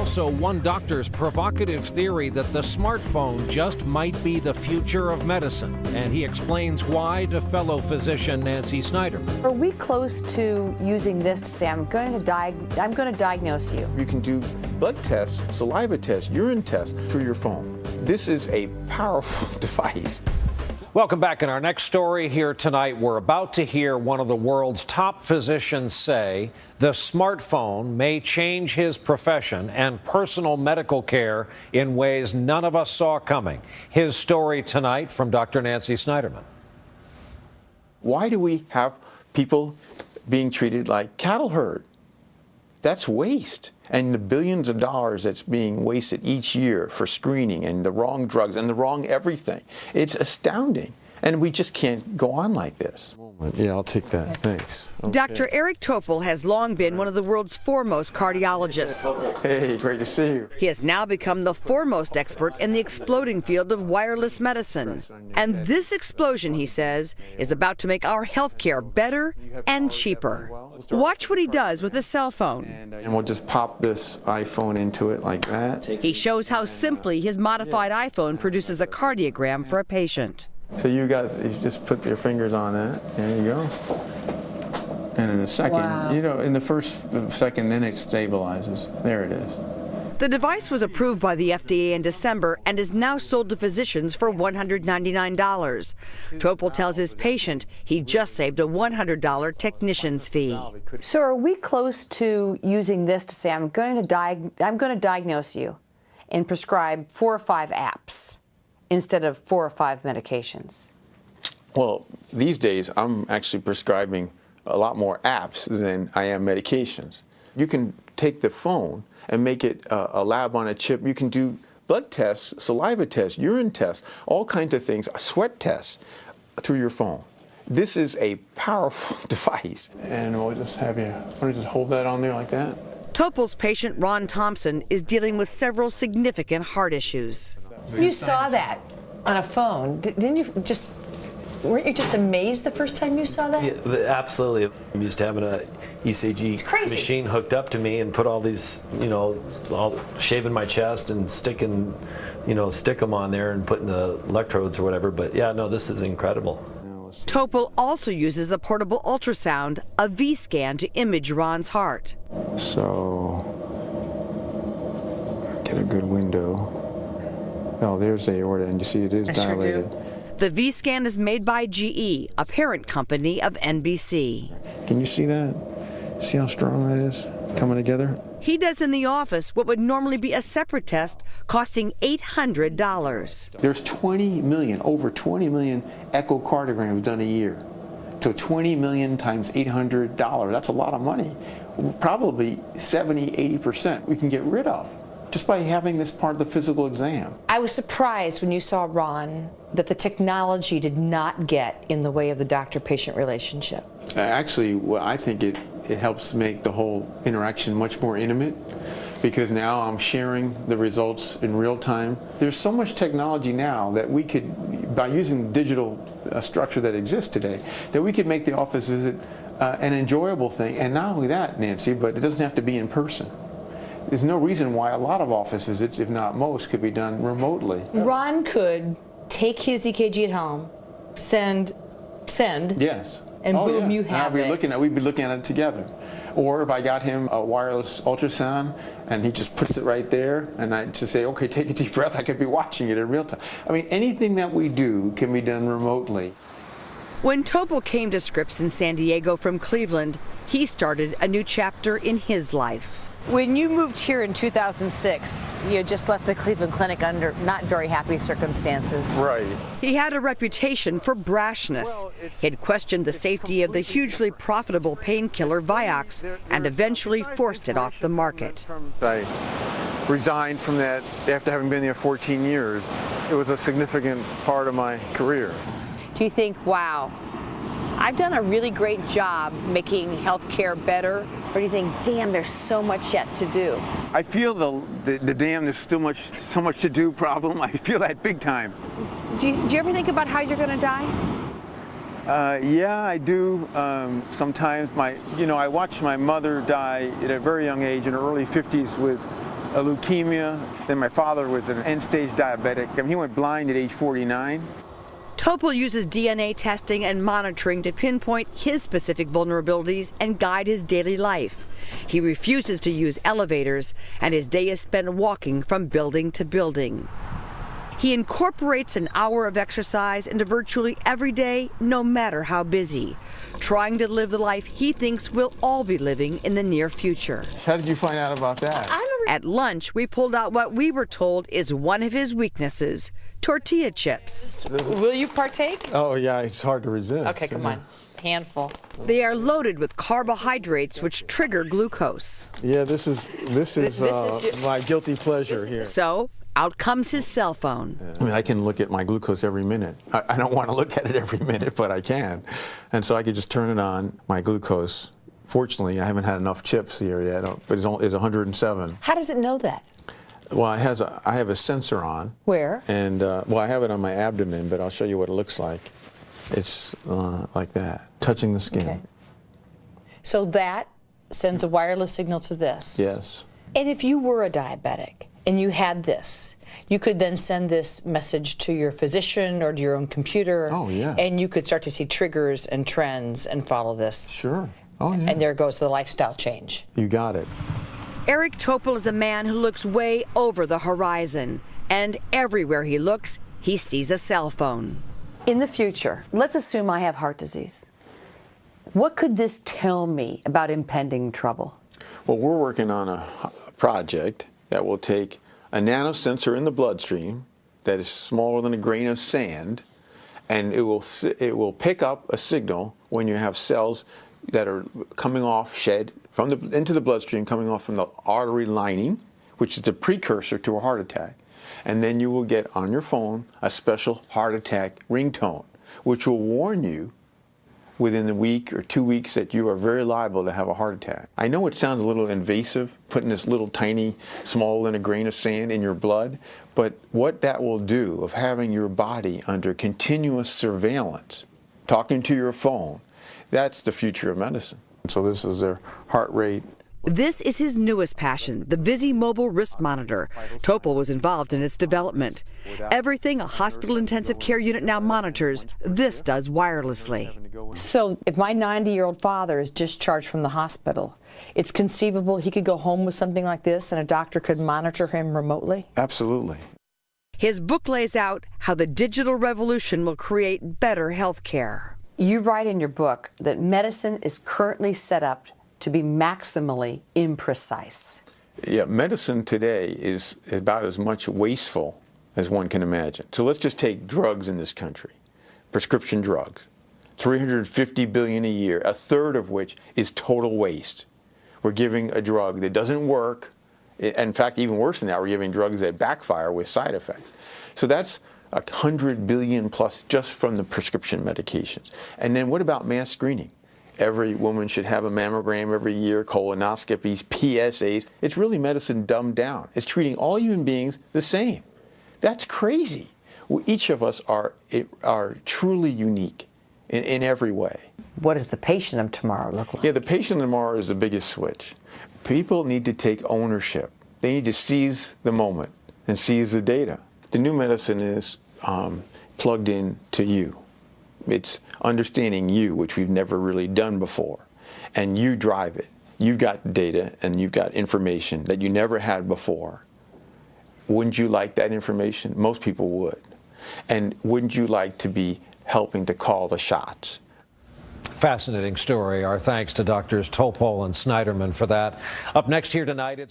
Also, one doctor's provocative theory that the smartphone just might be the future of medicine, and he explains why to fellow physician Nancy Snyderman. Are we close to using this to say, I'm going to diagnose you? You can do blood tests, saliva tests, urine tests through your phone. This is a powerful device. Welcome back. In our next story here tonight, we're about to hear one of the world's top physicians say the smartphone may change his profession and personal medical care in ways none of us saw coming. His story tonight from Dr. Nancy Snyderman. Why do we have people being treated like cattle herd? That's waste. And the billions of dollars that's being wasted each year for screening and the wrong drugs and the wrong everything. It's astounding. And we just can't go on like this. Yeah, I'll take that. Thanks. Okay. Dr. Eric Topol has long been one of the world's foremost cardiologists. Hey, great to see you. He has now become the foremost expert in the exploding field of wireless medicine. And this explosion, he says, is about to make our healthcare better and cheaper. Watch what he does with a cell phone. And we'll just pop this iPhone into it like that. He shows how simply his modified iPhone produces a cardiogram for a patient. So you just put your fingers on that. There you go. And in a second, in the first second, then it stabilizes. There it is. The device was approved by the FDA in December and is now sold to physicians for $199. Topol tells his patient he just saved a $100 technician's fee. So are we close to using this to say, I'm going to diagnose you and prescribe 4 or 5 apps instead of 4 or 5 medications? Well, these days, I'm actually prescribing a lot more apps than I am medications. You can take the phone and make it a lab on a chip. You can do blood tests, saliva tests, urine tests, all kinds of things, sweat tests through your phone. This is a powerful device. And we'll just have you, want to just hold that on there like that? Topol's patient, Ron Thompson, is dealing with several significant heart issues. You saw that on a phone. Weren't you just amazed the first time you saw that? Yeah, absolutely. I'm used to having a ECG machine hooked up to me and put all these, all shaving my chest and stick them on there and putting the electrodes or whatever. But yeah, no, this is incredible. Topol also uses a portable ultrasound, a V-scan, to image Ron's heart. So, get a good window. Oh, there's the aorta, and you see it is dilated. Sure do. The V-scan is made by GE, a parent company of NBC. Can you see that? See how strong that is coming together? He does in the office what would normally be a separate test, costing $800. There's 20 million, over 20 million echocardiograms done a year. So 20 million times $800, that's a lot of money. Probably 70, 80% we can get rid of just by having this part of the physical exam. I was surprised when you saw Ron that the technology did not get in the way of the doctor-patient relationship. Actually, well, I think it helps make the whole interaction much more intimate, because now I'm sharing the results in real time. There's so much technology now that we could, by using digital structure that exists today, that we could make the office visit an enjoyable thing. And not only that, Nancy, but it doesn't have to be in person. There's no reason why a lot of office visits, if not most, could be done remotely. Ron could take his EKG at home, send. Yes. And boom, you have we'd be looking at it together. Or if I got him a wireless ultrasound and he just puts it right there, and I just say, okay, take a deep breath, I could be watching it in real time. I mean, anything that we do can be done remotely. When Topol came to Scripps in San Diego from Cleveland, he started a new chapter in his life. When you moved here in 2006, you had just left the Cleveland Clinic under not very happy circumstances. Right. He had a reputation for brashness. He'd questioned the safety of the hugely profitable painkiller Vioxx and eventually forced it off the market. I resigned from that after having been there 14 years. It was a significant part of my career. Do you think, wow, I've done a really great job making healthcare better? Or do you think, damn, there's so much yet to do? I feel the damn, there's still so much to do problem. I feel that big time. Do you ever think about how you're going to die? Yeah, I do. Sometimes I watched my mother die at a very young age, in her early 50s, with a leukemia. Then my father was an end-stage diabetic. I mean, he went blind at age 49. Topol uses DNA testing and monitoring to pinpoint his specific vulnerabilities and guide his daily life. He refuses to use elevators, and his day is spent walking from building to building. He incorporates an hour of exercise into virtually every day, no matter how busy, trying to live the life he thinks we'll all be living in the near future. How did you find out about that? At lunch, we pulled out what we were told is one of his weaknesses, tortilla chips. Will you partake? Oh, yeah, it's hard to resist. Okay, come on. Handful. They are loaded with carbohydrates which trigger glucose. Yeah, this is my guilty pleasure here. So, out comes his cell phone. I mean, I can look at my glucose every minute. I don't want to look at it every minute, but I can. And so I could just turn it on, my glucose. Fortunately, I haven't had enough chips here yet, but it's 107. How does it know that? Well, I have a sensor on. Where? And, well, I have it on my abdomen, but I'll show you what it looks like. It's like that, touching the skin. Okay. So that sends a wireless signal to this? Yes. And if you were a diabetic and you had this, you could then send this message to your physician or to your own computer. Oh, yeah. And you could start to see triggers and trends and follow this. Sure. Oh, yeah. And there goes the lifestyle change. You got it. Eric Topol is a man who looks way over the horizon, and everywhere he looks, he sees a cell phone. In the future, let's assume I have heart disease. What could this tell me about impending trouble? Well, we're working on a project that will take a nanosensor in the bloodstream that is smaller than a grain of sand, and it will pick up a signal when you have cells that are coming off, shed into the bloodstream, coming off from the artery lining, which is a precursor to a heart attack. And then you will get on your phone a special heart attack ringtone, which will warn you within a week or 2 weeks that you are very liable to have a heart attack. I know it sounds a little invasive, putting this little tiny, smaller than a grain of sand in your blood, but what that will do of having your body under continuous surveillance, talking to your phone, that's the future of medicine. So this is their heart rate. This is his newest passion, the Visi mobile wrist monitor. Topol was involved in its development. Everything a hospital intensive care unit now monitors, this does wirelessly. So if my 90-year-old father is discharged from the hospital, it's conceivable he could go home with something like this and a doctor could monitor him remotely? Absolutely. His book lays out how the digital revolution will create better health care. You write in your book that medicine is currently set up to be maximally imprecise. Yeah, medicine today is about as much wasteful as one can imagine. So let's just take drugs in this country, prescription drugs, 350 billion a year, a third of which is total waste. We're giving a drug that doesn't work. In fact, even worse than that, we're giving drugs that backfire with side effects. So that's 100 billion plus just from the prescription medications. And then what about mass screening? Every woman should have a mammogram every year, colonoscopies, PSAs. It's really medicine dumbed down. It's treating all human beings the same. That's crazy. Well, each of us are truly unique in every way. What does the patient of tomorrow look like? Yeah, the patient of tomorrow is the biggest switch. People need to take ownership. They need to seize the moment and seize the data. The new medicine is plugged in to you. It's understanding you, which we've never really done before. And you drive it. You've got data and you've got information that you never had before. Wouldn't you like that information? Most people would. And wouldn't you like to be helping to call the shots? Fascinating story. Our thanks to Doctors Topol and Snyderman for that. Up next here tonight, it's